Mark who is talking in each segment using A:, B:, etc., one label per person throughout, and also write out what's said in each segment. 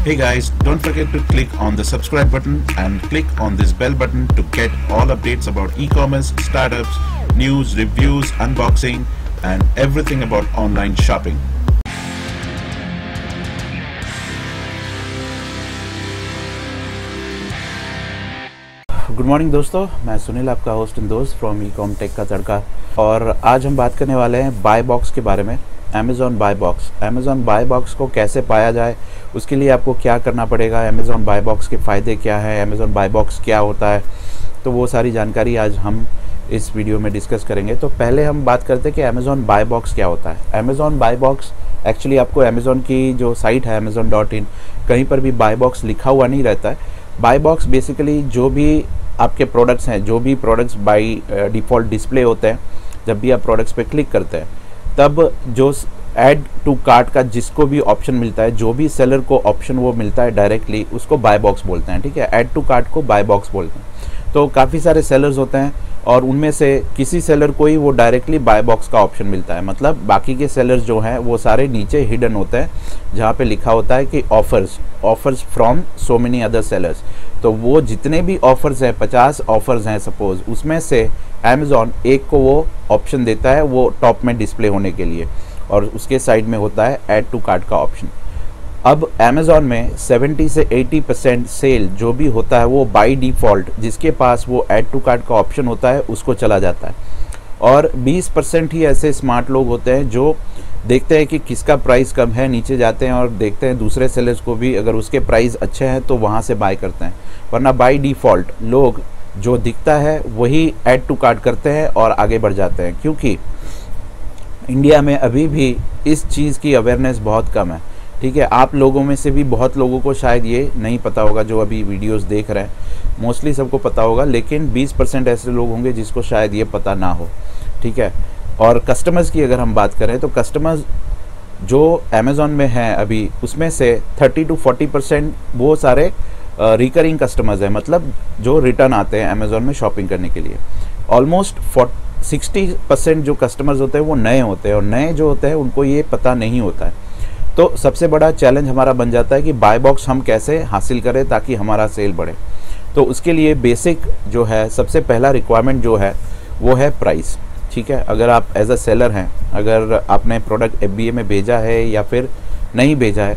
A: Hey guys, don't forget to click on the subscribe button and click on this bell button to get all updates about e-commerce, startups, news, reviews, unboxing, and everything about online shopping.
B: Good morning दोस्तों, मैं सुनील आपका host and दोस्त from e-com take का तड़का। और आज हम बात करने वाले हैं बाय बॉक्स के बारे में। Amazon buy box, Amazon buy box को कैसे पाया जाए, उसके लिए आपको क्या करना पड़ेगा, अमेज़ॉन बाय बॉक्स के फ़ायदे क्या हैं, अमेज़ॉन बाय बॉक्स क्या होता है, तो वो सारी जानकारी आज हम इस वीडियो में डिस्कस करेंगे। तो पहले हम बात करते हैं कि अमेज़ॉन बाय बॉक्स क्या होता है। अमेज़ॉन बाय बॉक्स एक्चुअली आपको अमेज़ॉन की जो साइट है amazon.in, कहीं पर भी बाय बॉक्स लिखा हुआ नहीं रहता है। बाय बॉक्स बेसिकली जो भी आपके प्रोडक्ट्स हैं, जो भी प्रोडक्ट्स बाई डिफ़ॉल्ट डिस्प्ले होते हैं, जब भी आप प्रोडक्ट्स पे क्लिक करते हैं तब जो ऐड टू कार्ट का जिसको भी ऑप्शन मिलता है, जो भी सेलर को ऑप्शन वो मिलता है डायरेक्टली, उसको बाय बॉक्स बोलते हैं। ठीक है, ऐड टू कार्ट को बाय बॉक्स बोलते हैं। तो काफ़ी सारे सेलर्स होते हैं और उनमें से किसी सेलर को ही वो डायरेक्टली बाय बॉक्स का ऑप्शन मिलता है। मतलब बाकी के सेलर्स जो हैं वो सारे नीचे हिडन होते हैं, जहाँ पे लिखा होता है कि offers from so many other sellers. तो वो जितने भी ऑफर्स हैं, 50 ऑफर्स हैं सपोज, उसमें से अमेज़ॉन एक को वो ऑप्शन देता है वो टॉप में डिस्प्ले होने के लिए, और उसके साइड में होता है ऐड टू कार्ट का ऑप्शन। अब अमेज़ॉन में 70 से 80% सेल जो भी होता है वो बाय डिफ़ॉल्ट जिसके पास वो ऐड टू कार्ट का ऑप्शन होता है उसको चला जाता है, और 20% ही ऐसे स्मार्ट लोग होते हैं जो देखते हैं कि किसका प्राइस कम है, नीचे जाते हैं और देखते हैं दूसरे सेलर्स को भी, अगर उसके प्राइस अच्छे हैं तो वहाँ से बाय करते हैं। वरना बाय डिफ़ॉल्ट लोग जो दिखता है वही ऐड टू कार्ट करते हैं और आगे बढ़ जाते हैं, क्योंकि इंडिया में अभी भी इस चीज़ की अवेयरनेस बहुत कम है। ठीक है, आप लोगों में से भी बहुत लोगों को शायद ये नहीं पता होगा जो अभी वीडियोस देख रहे हैं, मोस्टली सबको पता होगा, लेकिन 20% ऐसे लोग होंगे जिसको शायद ये पता ना हो। ठीक है, और कस्टमर्स की अगर हम बात करें तो कस्टमर्स जो अमेज़ॉन में हैं अभी, उसमें से 30 to 40% वो सारे रिकरिंग कस्टमर्स हैं, मतलब जो रिटर्न आते हैं अमेज़ॉन में शॉपिंग करने के लिए। ऑलमोस्ट 60% जो कस्टमर्स होते हैं वो नए होते हैं, और नए जो होते हैं उनको ये पता नहीं होता है। तो सबसे बड़ा चैलेंज हमारा बन जाता है कि बाय बॉक्स हम कैसे हासिल करें ताकि हमारा सेल बढ़े। तो उसके लिए बेसिक जो है, सबसे पहला रिक्वायरमेंट जो है वो है प्राइस। ठीक है, अगर आप एज अ सेलर हैं, अगर आपने प्रोडक्ट FBA में भेजा है या फिर नहीं भेजा है,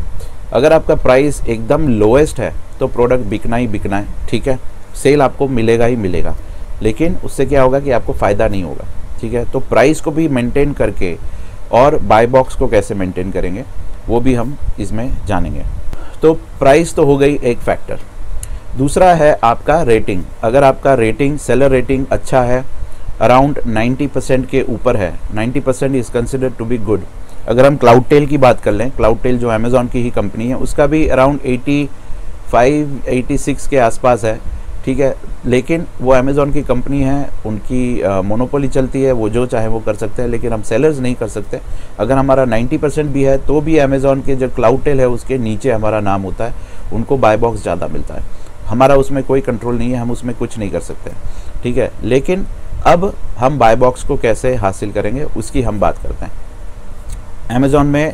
B: अगर आपका प्राइस एकदम लोएस्ट है तो प्रोडक्ट बिकना ही बिकना है। ठीक है, सेल आपको मिलेगा ही मिलेगा, लेकिन उससे क्या होगा कि आपको फ़ायदा नहीं होगा। ठीक है, तो प्राइस को भी मेंटेन करके और बाय बॉक्स को कैसे मेंटेन करेंगे वो भी हम इसमें जानेंगे। तो प्राइस तो हो गई एक फैक्टर। दूसरा है आपका रेटिंग। अगर आपका रेटिंग, सेलर रेटिंग अच्छा है, अराउंड 90% के ऊपर है, 90% is considered to be good. अगर हम क्लाउडटेल की बात कर लें, क्लाउडटेल जो अमेज़ॉन की ही कंपनी है, उसका भी अराउंड 85-86 के आसपास है। ठीक है, लेकिन वो अमेज़ॉन की कंपनी है, उनकी मोनोपोली चलती है, वो जो चाहे वो कर सकते हैं, लेकिन हम सेलर्स नहीं कर सकते। अगर हमारा 90% भी है तो भी अमेज़ॉन के जो क्लाउडटेल है उसके नीचे हमारा नाम होता है, उनको बाय बॉक्स ज़्यादा मिलता है। हमारा उसमें कोई कंट्रोल नहीं है, हम उसमें कुछ नहीं कर सकते। ठीक है, लेकिन अब हम बाय बॉक्स को कैसे हासिल करेंगे उसकी हम बात करते हैं। अमेज़ॉन में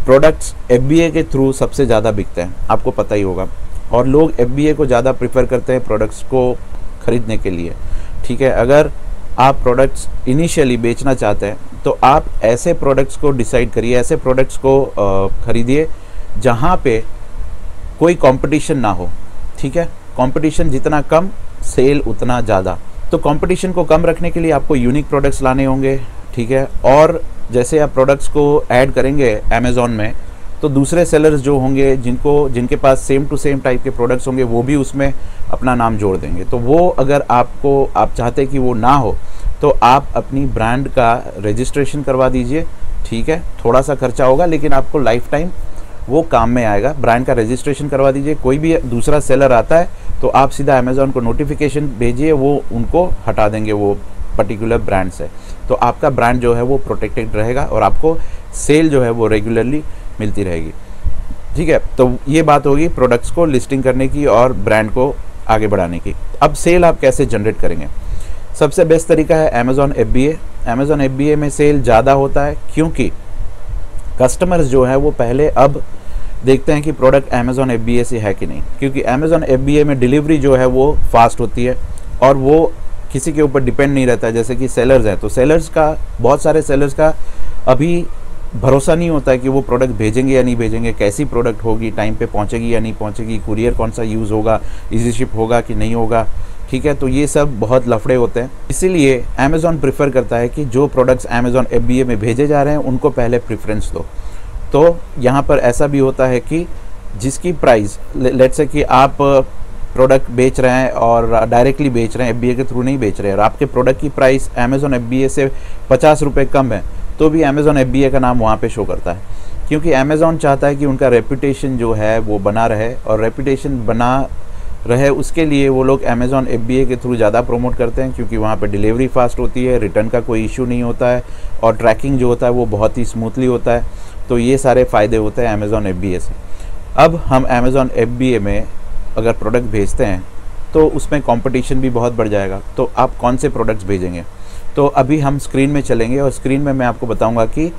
B: प्रोडक्ट्स FBA के थ्रू सबसे ज़्यादा बिकते हैं, आपको पता ही होगा, और लोग FBA को ज़्यादा प्रेफर करते हैं प्रोडक्ट्स को ख़रीदने के लिए। ठीक है, अगर आप प्रोडक्ट्स इनिशियली बेचना चाहते हैं तो आप ऐसे प्रोडक्ट्स को डिसाइड करिए, ऐसे प्रोडक्ट्स को ख़रीदिए जहाँ पे कोई कंपटीशन ना हो। ठीक है, कंपटीशन जितना कम, सेल उतना ज़्यादा। तो कंपटीशन को कम रखने के लिए आपको यूनिक प्रोडक्ट्स लाने होंगे। ठीक है, और जैसे आप प्रोडक्ट्स को ऐड करेंगे अमेज़ॉन में तो दूसरे सेलर्स जो होंगे, जिनके पास सेम टू सेम टाइप के प्रोडक्ट्स होंगे, वो भी उसमें अपना नाम जोड़ देंगे। तो वो अगर आप चाहते कि वो ना हो तो आप अपनी ब्रांड का रजिस्ट्रेशन करवा दीजिए। ठीक है, थोड़ा सा खर्चा होगा लेकिन आपको लाइफ टाइम वो काम में आएगा। ब्रांड का रजिस्ट्रेशन करवा दीजिए। कोई भी दूसरा सेलर आता है तो आप सीधा अमेज़ॉन को नोटिफिकेशन भेजिए, वो उनको हटा देंगे वो पर्टिकुलर ब्रांड से। तो आपका ब्रांड जो है वो प्रोटेक्टेड रहेगा और आपको सेल जो है वो रेगुलरली मिलती रहेगी। ठीक है, तो ये बात होगी प्रोडक्ट्स को लिस्टिंग करने की और ब्रांड को आगे बढ़ाने की। अब सेल आप कैसे जनरेट करेंगे? सबसे बेस्ट तरीका है अमेज़ॉन FBA। अमेज़ॉन FBA में सेल ज़्यादा होता है क्योंकि कस्टमर्स जो है वो पहले अब देखते हैं कि प्रोडक्ट अमेज़ॉन FBA से है कि नहीं, क्योंकि अमेज़ॉन FBA में डिलीवरी जो है वो फास्ट होती है और वो किसी के ऊपर डिपेंड नहीं रहता है। जैसे कि सेलर्स हैं, तो सेलर्स का, बहुत सारे सेलर्स का अभी भरोसा नहीं होता है कि वो प्रोडक्ट भेजेंगे या नहीं भेजेंगे, कैसी प्रोडक्ट होगी, टाइम पे पहुंचेगी या नहीं पहुंचेगी, कुरियर कौन सा यूज़ होगा, इजी शिप होगा कि नहीं होगा, ठीक है। तो ये सब बहुत लफड़े होते हैं, इसीलिए अमेज़ॉन प्रेफर करता है कि जो प्रोडक्ट्स अमेज़ॉन FBA में भेजे जा रहे हैं उनको पहले प्रेफरेंस दो। तो यहाँ पर ऐसा भी होता है कि जिसकी प्राइस, लेट्स से कि आप प्रोडक्ट बेच रहे हैं और डायरेक्टली बेच रहे हैं, FBA के थ्रू नहीं बेच रहे हैं, और आपके प्रोडक्ट की प्राइस अमेज़ॉन FBA से 50 रुपये कम है, तो भी अमेज़ॉन FBA का नाम वहाँ पे शो करता है, क्योंकि अमेज़ॉन चाहता है कि उनका रेपुटेशन जो है वो बना रहे, और रेपुटेशन बना रहे उसके लिए वो लोग अमेज़ॉन FBA के थ्रू ज़्यादा प्रमोट करते हैं, क्योंकि वहाँ पे डिलीवरी फास्ट होती है, रिटर्न का कोई इशू नहीं होता है, और ट्रैकिंग जो होता है वो बहुत ही स्मूथली होता है। तो ये सारे फ़ायदे होते हैं अमेज़ॉन FBA से। अब हम अमेज़ॉन FBA में अगर प्रोडक्ट भेजते हैं तो उसमें कंपटीशन भी बहुत बढ़ जाएगा। तो आप कौन से प्रोडक्ट्स भेजेंगे? तो अभी हम स्क्रीन में चलेंगे और स्क्रीन में मैं आपको बताऊंगा कि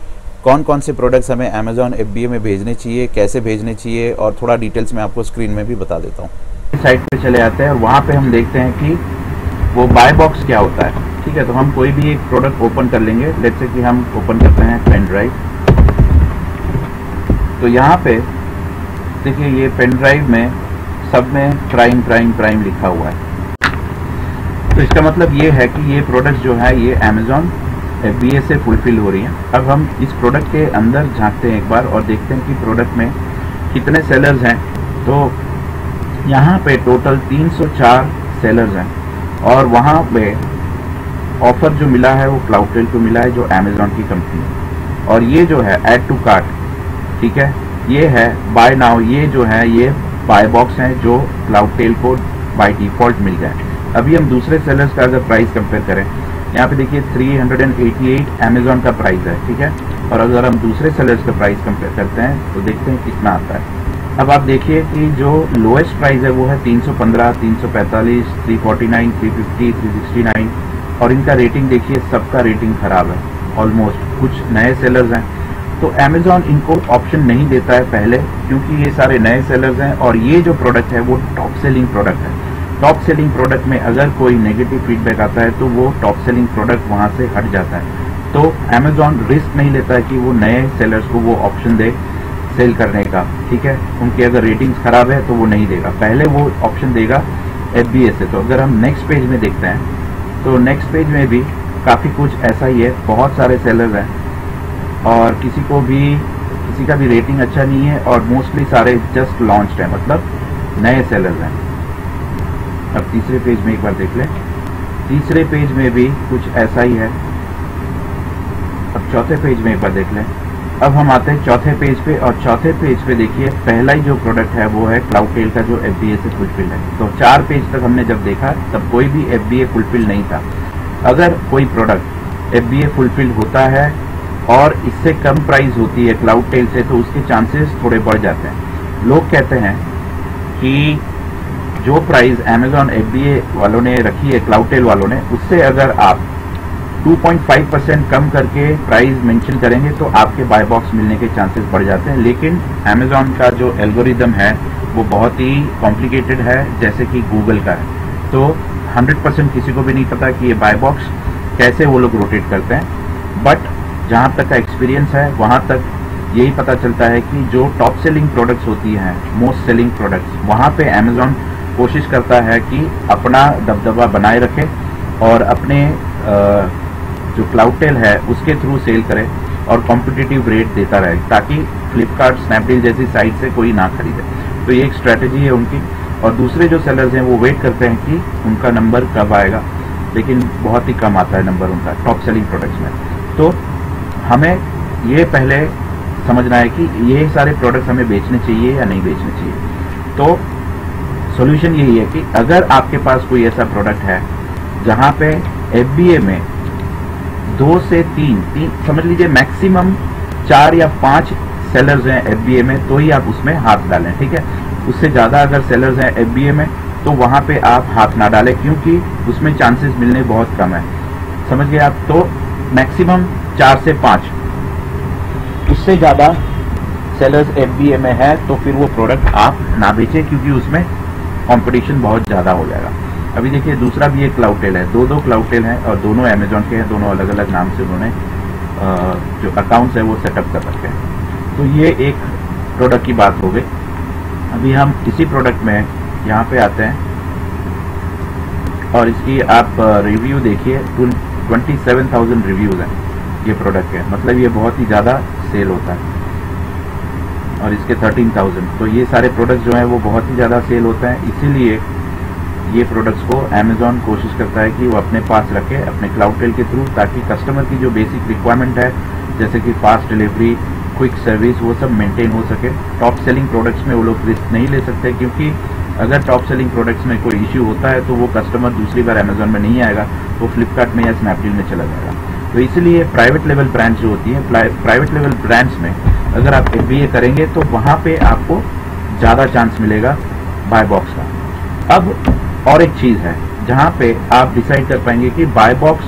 B: कौन कौन से प्रोडक्ट्स हमें अमेज़ॉन FBA में भेजने चाहिए, कैसे भेजने चाहिए, और थोड़ा डिटेल्स मैं आपको स्क्रीन में भी बता देता हूँ।
C: साइट पे चले आते हैं और वहाँ पे हम देखते हैं कि वो बाय बॉक्स क्या होता है, ठीक है। तो हम कोई भी एक प्रोडक्ट ओपन कर लेंगे, लेट्स से कि हम ओपन करते हैं पेन ड्राइव। तो यहाँ पे देखिए ये पेन ड्राइव में सब में प्राइम प्राइम प्राइम लिखा हुआ है, तो इसका मतलब ये है कि ये प्रोडक्ट जो है ये अमेज़ॉन FBA से फुलफिल हो रही है। अब हम इस प्रोडक्ट के अंदर झांकते हैं एक बार और देखते हैं कि प्रोडक्ट में कितने सेलर्स हैं। तो यहाँ पे टोटल 304 सेलर्स हैं, और वहाँ पे ऑफर जो मिला है वो क्लाउडटेल को मिला है, जो अमेज़ॉन की कंपनी है। और ये जो है ऐड टू कार्ट, ठीक है, ये है बाय नाउ, ये जो है ये बाय बॉक्स हैं जो क्लाउडटेल को बाय डिफ़ॉल्ट मिल गए। अभी हम दूसरे सेलर्स का अगर प्राइस कंपेयर करें, यहाँ पे देखिए 388 अमेज़ॉन का प्राइस है, ठीक है। और अगर हम दूसरे सेलर्स का प्राइस कंपेयर करते हैं तो देखते हैं कितना आता है। अब आप देखिए कि जो लोएस्ट प्राइस है वो है 315, 345, 349, 350, 369, और इनका रेटिंग देखिए, सबका रेटिंग खराब है ऑलमोस्ट। कुछ नए सेलर्स हैं तो अमेज़ॉन इनको ऑप्शन नहीं देता है पहले, क्योंकि ये सारे नए सेलर्स हैं, और ये जो प्रोडक्ट है वो टॉप सेलिंग प्रोडक्ट है। टॉप सेलिंग प्रोडक्ट में अगर कोई नेगेटिव फीडबैक आता है तो वो टॉप सेलिंग प्रोडक्ट वहाँ से हट जाता है। तो अमेज़ॉन रिस्क नहीं लेता है कि वो नए सेलर्स को वो ऑप्शन दे सेल करने का, ठीक है। उनकी अगर रेटिंग्स खराब है तो वो नहीं देगा, पहले वो ऑप्शन देगा FBA से। तो अगर हम नेक्स्ट पेज में देखते हैं तो नेक्स्ट पेज में भी काफ़ी कुछ ऐसा ही है, बहुत सारे सेलर्स हैं और किसी का भी रेटिंग अच्छा नहीं है, और मोस्टली सारे जस्ट लॉन्च्ड हैं, मतलब नए सेलर्स हैं। अब तीसरे पेज में एक बार देख लें, तीसरे पेज में भी कुछ ऐसा ही है। अब चौथे पेज में एक बार देख लें। अब हम आते हैं चौथे पेज पे, और चौथे पेज पे देखिए पहला ही जो प्रोडक्ट है वो है क्लाउडटेल का, जो FBA से फुलफिल है। तो 4 पेज तक हमने जब देखा तब कोई भी FBA फुलफिल नहीं था। अगर कोई प्रोडक्ट FBA फुलफिल होता है और इससे कम प्राइस होती है क्लाउडटेल से, तो उसके चांसेस थोड़े बढ़ जाते हैं। लोग कहते हैं कि जो प्राइस अमेज़ॉन FBA वालों ने रखी है, क्लाउडटेल वालों ने, उससे अगर आप 2.5% कम करके प्राइस मेंशन करेंगे तो आपके बाय बॉक्स मिलने के चांसेस बढ़ जाते हैं। लेकिन अमेज़ॉन का जो एल्गोरिदम है वो बहुत ही कॉम्प्लिकेटेड है, जैसे कि गूगल का है। तो 100% किसी को भी नहीं पता कि ये बाय बॉक्स कैसे वो लोग रोटेट करते हैं, बट जहाँ तक का एक्सपीरियंस है वहाँ तक यही पता चलता है कि जो टॉप सेलिंग प्रोडक्ट्स होती हैं, मोस्ट सेलिंग प्रोडक्ट्स, वहाँ पे अमेज़ॉन कोशिश करता है कि अपना दबदबा बनाए रखे और अपने जो क्लाउडटेल है उसके थ्रू सेल करे और कॉम्पिटिटिव रेट देता रहे, ताकि फ्लिपकार्ट, स्नैपडील जैसी साइट से कोई ना खरीदे। तो ये एक स्ट्रैटेजी है उनकी। और दूसरे जो सेलर्स हैं वो वेट करते हैं कि उनका नंबर कब आएगा, लेकिन बहुत ही कम आता है नंबर उनका टॉप सेलिंग प्रोडक्ट्स में। तो हमें ये पहले समझना है कि ये सारे प्रोडक्ट्स हमें बेचने चाहिए या नहीं बेचने चाहिए। तो सॉल्यूशन यही है कि अगर आपके पास कोई ऐसा प्रोडक्ट है जहाँ पे FBA में 2 से 3 समझ लीजिए मैक्सिमम 4 या 5 सेलर्स हैं FBA में, तो ही आप उसमें हाथ डालें, ठीक है। उससे ज़्यादा अगर सेलर्स हैं FBA में तो वहाँ पे आप हाथ ना डालें, क्योंकि उसमें चांसेस मिलने बहुत कम है, समझ गए आप। तो मैक्सिमम 4 से 5, उससे ज़्यादा सेलर्स FBA में है तो फिर वो प्रोडक्ट आप ना बेचें, क्योंकि उसमें कंपटीशन बहुत ज़्यादा हो जाएगा। अभी देखिए दूसरा भी एक क्लाउडटेल है, दो क्लाउडटेल हैं और दोनों अमेजोन के हैं, दोनों अलग अलग नाम से उन्होंने जो अकाउंट्स है वो सेटअप कर रखे हैं। तो ये एक प्रोडक्ट की बात हो गई। अभी हम इसी प्रोडक्ट में यहाँ पे आते हैं और इसकी आप रिव्यू देखिए, 27,000 रिव्यूज़ हैं ये प्रोडक्ट है, मतलब ये बहुत ही ज़्यादा सेल होता है। और इसके 13,000, तो ये सारे प्रोडक्ट्स जो हैं वो बहुत ही ज़्यादा सेल होते हैं, इसीलिए ये प्रोडक्ट्स को अमेजोन कोशिश करता है कि वो अपने पास रखे अपने क्लाउडटेल के थ्रू, ताकि कस्टमर की जो बेसिक रिक्वायरमेंट है जैसे कि फास्ट डिलीवरी, क्विक सर्विस, वो सब मेंटेन हो सके। टॉप सेलिंग प्रोडक्ट्स में वो लोग रिस्क नहीं ले सकते, क्योंकि अगर टॉप सेलिंग प्रोडक्ट्स में कोई इश्यू होता है तो वो कस्टमर दूसरी बार अमेजोन में नहीं आएगा, वो फ्लिपकार्ट में या स्नैपडील में चला जाएगा। तो इसलिए प्राइवेट लेवल ब्रांड्स जो होती हैं, प्राइवेट लेवल ब्रांड्स में अगर आप FBA करेंगे तो वहाँ पे आपको ज़्यादा चांस मिलेगा बाय बॉक्स का। अब और एक चीज़ है जहाँ पे आप डिसाइड कर पाएंगे कि बाय बॉक्स,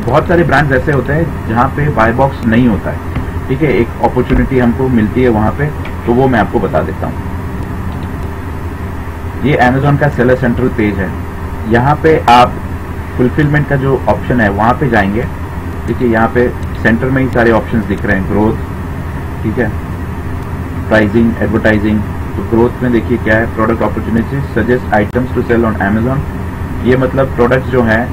C: बहुत सारे ब्रांड्स ऐसे होते हैं जहाँ पे बाय बॉक्स नहीं होता है, ठीक है, एक अपॉर्चुनिटी हमको मिलती है वहाँ पे, तो वो मैं आपको बता देता हूँ। ये अमेजोन का सेलर सेंट्रल पेज है, यहाँ पे आप फुलफिलमेंट का जो ऑप्शन है वहाँ पे जाएंगे। देखिए यहाँ पे सेंटर में ही सारे ऑप्शंस दिख रहे हैं, ग्रोथ, ठीक है, प्राइसिंग, एडवर्टाइजिंग। तो ग्रोथ में देखिए क्या है, product opportunity, suggest items to sell on Amazon. ये मतलब प्रोडक्ट्स जो हैं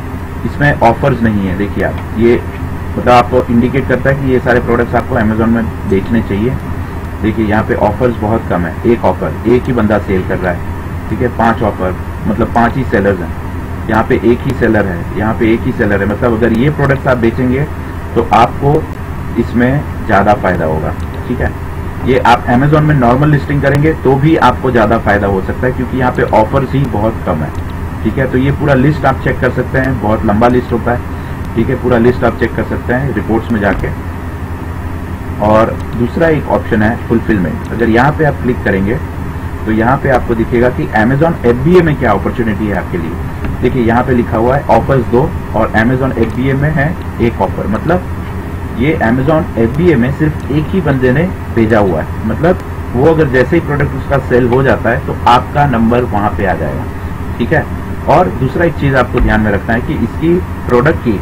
C: इसमें ऑफर्स नहीं है। देखिए आप, ये मतलब आपको इंडिकेट करता है कि ये सारे प्रोडक्ट्स आपको अमेजोन में बेचने चाहिए। देखिए यहाँ पे ऑफर्स बहुत कम है, एक ऑफर, एक ही बंदा सेल कर रहा है, ठीक है, 5 ऑफर, मतलब 5 ही सेलर्स हैं। यहाँ पे एक ही सेलर है, यहाँ पे एक ही सेलर है, मतलब अगर ये प्रोडक्ट्स आप बेचेंगे तो आपको इसमें ज़्यादा फायदा होगा, ठीक है। ये आप अमेजोन में नॉर्मल लिस्टिंग करेंगे तो भी आपको ज़्यादा फायदा हो सकता है, क्योंकि यहाँ पे ऑफर्स ही बहुत कम है, ठीक है। तो ये पूरा लिस्ट आप चेक कर सकते हैं, बहुत लंबा लिस्ट होता है, ठीक है, पूरा लिस्ट आप चेक कर सकते हैं रिपोर्ट्स में जाके। और दूसरा एक ऑप्शन है फुलफिलमेंट। अगर यहाँ पे आप क्लिक करेंगे तो यहाँ पे आपको दिखेगा कि अमेजोन FBA में क्या अपॉर्चुनिटी है आपके लिए। देखिए यहाँ पे लिखा हुआ है ऑफर्स 2 और अमेजोन FBA में है एक ऑफर, मतलब ये अमेजोन FBA में सिर्फ एक ही बंदे ने भेजा हुआ है, मतलब वो अगर जैसे ही प्रोडक्ट उसका सेल हो जाता है तो आपका नंबर वहां पे आ जाएगा, ठीक है। और दूसरा एक चीज आपको ध्यान में रखना है कि इसकी प्रोडक्ट की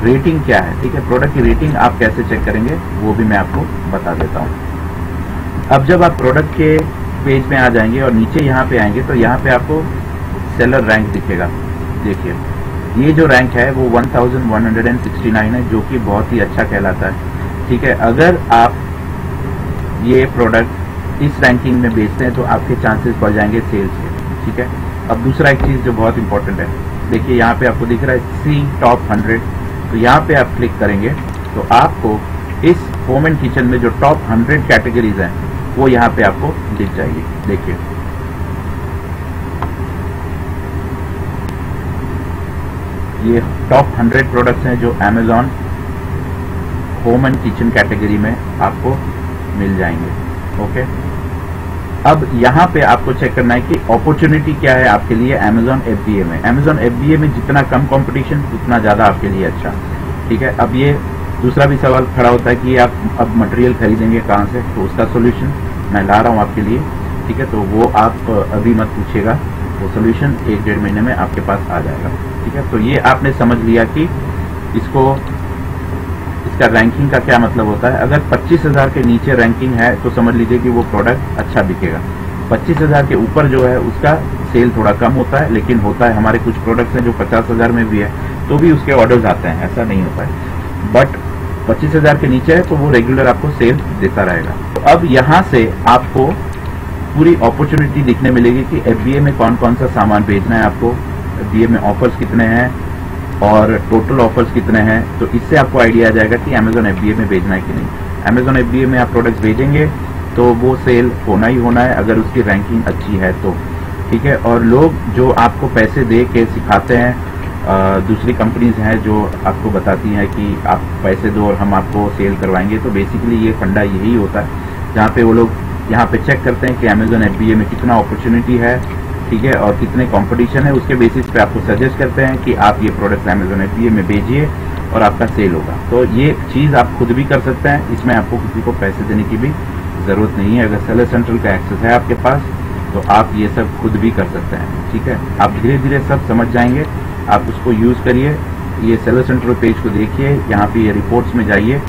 C: रेटिंग क्या है, ठीक है। प्रोडक्ट की रेटिंग आप कैसे चेक करेंगे वो भी मैं आपको बता देता हूँ। अब जब आप प्रोडक्ट के पेज में आ जाएंगे और नीचे यहाँ पे आएंगे तो यहाँ पे आपको सेलर रैंक दिखेगा। देखिए ये जो रैंक है वो 1169 है, जो कि बहुत ही अच्छा कहलाता है, ठीक है। अगर आप ये प्रोडक्ट इस रैंकिंग में बेचते हैं तो आपके चांसेस बढ़ जाएंगे सेल्स के, ठीक है। अब दूसरा एक चीज जो बहुत इंपॉर्टेंट है, देखिए यहाँ पे आपको दिख रहा है सी टॉप 100, तो यहाँ पे आप क्लिक करेंगे तो आपको इस होम एंड किचन में जो टॉप 100 कैटेगरीज हैं वो यहाँ पे आपको दिख जाएगी। देखिए ये टॉप 100 प्रोडक्ट्स हैं जो Amazon home and kitchen category में आपको मिल जाएंगे, ओके। अब यहाँ पे आपको चेक करना है कि अपॉर्चुनिटी क्या है आपके लिए अमेजॉन FBA में। अमेजॉन FBA में जितना कम कंपटीशन उतना ज़्यादा आपके लिए अच्छा, ठीक है। अब ये दूसरा भी सवाल खड़ा होता है कि आप अब मटेरियल खरीदेंगे कहाँ से, तो उसका सोल्यूशन मैं ला रहा हूँ आपके लिए, ठीक है। तो वो आप अभी मत पूछिएगा, वो सोल्यूशन 1-1.5 महीने में आपके पास आ जाएगा, ठीक है। तो ये आपने समझ लिया कि इसका रैंकिंग का क्या मतलब होता है। अगर 25,000 के नीचे रैंकिंग है तो समझ लीजिए कि वो प्रोडक्ट अच्छा बिकेगा। 25,000 के ऊपर जो है उसका सेल थोड़ा कम होता है, लेकिन होता है, हमारे कुछ प्रोडक्ट्स हैं जो 50,000 में भी है तो भी उसके ऑर्डर्स आते हैं, ऐसा नहीं होता है। बट 25,000 के नीचे है तो वो रेगुलर आपको सेल देता रहेगा। तो अब यहाँ से आपको पूरी अपॉर्चुनिटी दिखने मिलेगी कि FBA में कौन कौन सा सामान बेचना है आपको, FBA में ऑफर्स कितने हैं और टोटल ऑफर्स कितने हैं। तो इससे आपको आइडिया आ जाएगा कि अमेजोन FBA में भेजना है कि नहीं। अमेजोन FBA में आप प्रोडक्ट्स भेजेंगे तो वो सेल होना ही होना है, अगर उसकी रैंकिंग अच्छी है तो, ठीक है। और लोग जो आपको पैसे दे के सिखाते हैं, दूसरी कंपनीज हैं जो आपको बताती हैं कि आप पैसे दो और हम आपको सेल करवाएंगे, तो बेसिकली ये फंडा यही होता है, जहाँ पे वो लोग यहाँ पे चेक करते हैं कि अमेजोन FBA में कितना अपॉर्चुनिटी है, ठीक है, और कितने कंपटीशन है। उसके बेसिस पे आपको सजेस्ट करते हैं कि आप ये प्रोडक्ट अमेजोन FBA में भेजिए और आपका सेल होगा। तो ये चीज़ आप खुद भी कर सकते हैं, इसमें आपको किसी को पैसे देने की भी ज़रूरत नहीं है। अगर सेलर सेंट्रल का एक्सेस है आपके पास तो आप ये सब खुद भी कर सकते हैं, ठीक है। आप धीरे धीरे सब समझ जाएंगे, आप उसको यूज़ करिए। ये सेलर सेंट्रल पेज को देखिए, यहाँ पे ये रिपोर्ट्स में जाइए,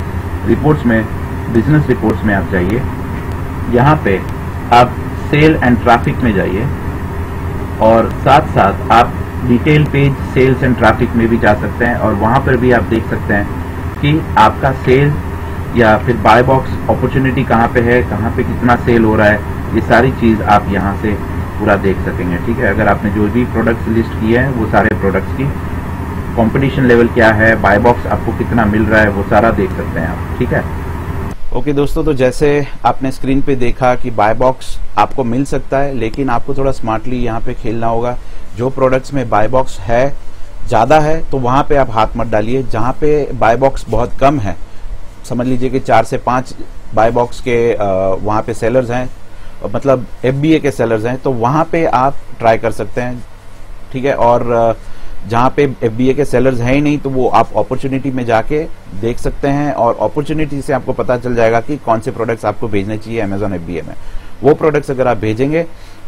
C: रिपोर्ट्स में बिजनेस रिपोर्ट्स में आप जाइए, यहाँ पे आप सेल एंड ट्रैफिक में जाइए और साथ साथ आप detail page sales and traffic में भी जा सकते हैं और वहाँ पर भी आप देख सकते हैं कि आपका सेल या फिर बाय बॉक्स अपॉर्चुनिटी कहाँ पे है, कहाँ पे कितना सेल हो रहा है, ये सारी चीज़ आप यहाँ से पूरा देख सकेंगे, ठीक है। अगर आपने जो भी प्रोडक्ट्स लिस्ट किए हैं वो सारे प्रोडक्ट्स की कंपटीशन लेवल क्या है, बाय बॉक्स आपको कितना मिल रहा है, वो सारा देख सकते हैं आप, ठीक है।
B: ओके दोस्तों, तो जैसे आपने स्क्रीन पे देखा कि बाय बॉक्स आपको मिल सकता है, लेकिन आपको थोड़ा स्मार्टली यहाँ पे खेलना होगा। जो प्रोडक्ट्स में बाय बॉक्स है ज़्यादा है तो वहाँ पे आप हाथ मत डालिए। जहाँ पे बाय बॉक्स बहुत कम है, समझ लीजिए कि 4 से 5 बाय बॉक्स के वहाँ पे सेलर्स हैं, मतलब FBA के सेलर्स हैं, तो वहाँ पे आप ट्राई कर सकते हैं, ठीक है। और जहाँ पे FBA के सेलर्स हैं ही नहीं तो वो आप अपॉर्चुनिटी में जाके देख सकते हैं और अपॉर्चुनिटी से आपको पता चल जाएगा कि कौन से प्रोडक्ट्स आपको भेजने चाहिए Amazon FBA में। वो प्रोडक्ट्स अगर आप भेजेंगे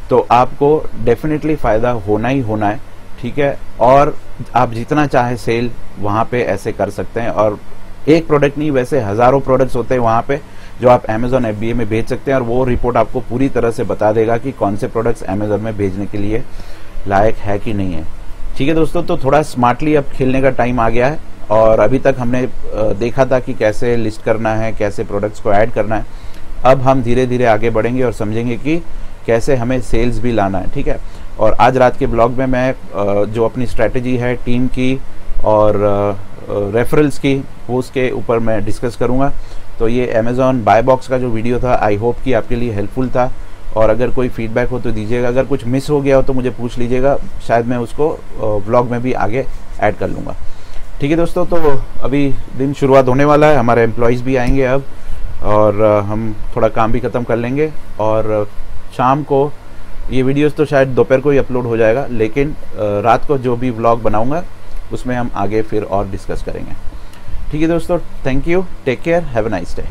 B: तो आपको डेफिनेटली फ़ायदा होना ही होना है, ठीक है। और आप जितना चाहे सेल वहाँ पे ऐसे कर सकते हैं, और एक प्रोडक्ट नहीं, वैसे हज़ारों प्रोडक्ट्स होते हैं वहाँ पे जो आप Amazon FBA में भेज सकते हैं और वो रिपोर्ट आपको पूरी तरह से बता देगा कि कौन से प्रोडक्ट्स Amazon में भेजने के लिए लायक है कि नहीं है, ठीक है दोस्तों। तो थोड़ा स्मार्टली अब खेलने का टाइम आ गया है और अभी तक हमने देखा था कि कैसे लिस्ट करना है, कैसे प्रोडक्ट्स को ऐड करना है। अब हम धीरे धीरे आगे बढ़ेंगे और समझेंगे कि कैसे हमें सेल्स भी लाना है, ठीक है। और आज रात के ब्लॉग में मैं जो अपनी स्ट्रैटेजी है टीम की और रेफरल्स की, वो उसके ऊपर मैं डिस्कस करूँगा। तो ये Amazon बाय बॉक्स का जो वीडियो था, आई होप कि आपके लिए हेल्पफुल था, और अगर कोई फीडबैक हो तो दीजिएगा। अगर कुछ मिस हो गया हो तो मुझे पूछ लीजिएगा, शायद मैं उसको व्लॉग में भी आगे ऐड कर लूँगा, ठीक है दोस्तों। तो अभी दिन शुरुआत होने वाला है, हमारे एम्प्लॉयज़ भी आएंगे अब, और हम थोड़ा काम भी ख़त्म कर लेंगे और शाम को ये वीडियोस तो शायद दोपहर को ही अपलोड हो जाएगा, लेकिन रात को जो भी व्लॉग बनाऊँगा उसमें हम आगे फिर और डिस्कस करेंगे, ठीक है दोस्तों। Thank you, take care, have a nice day.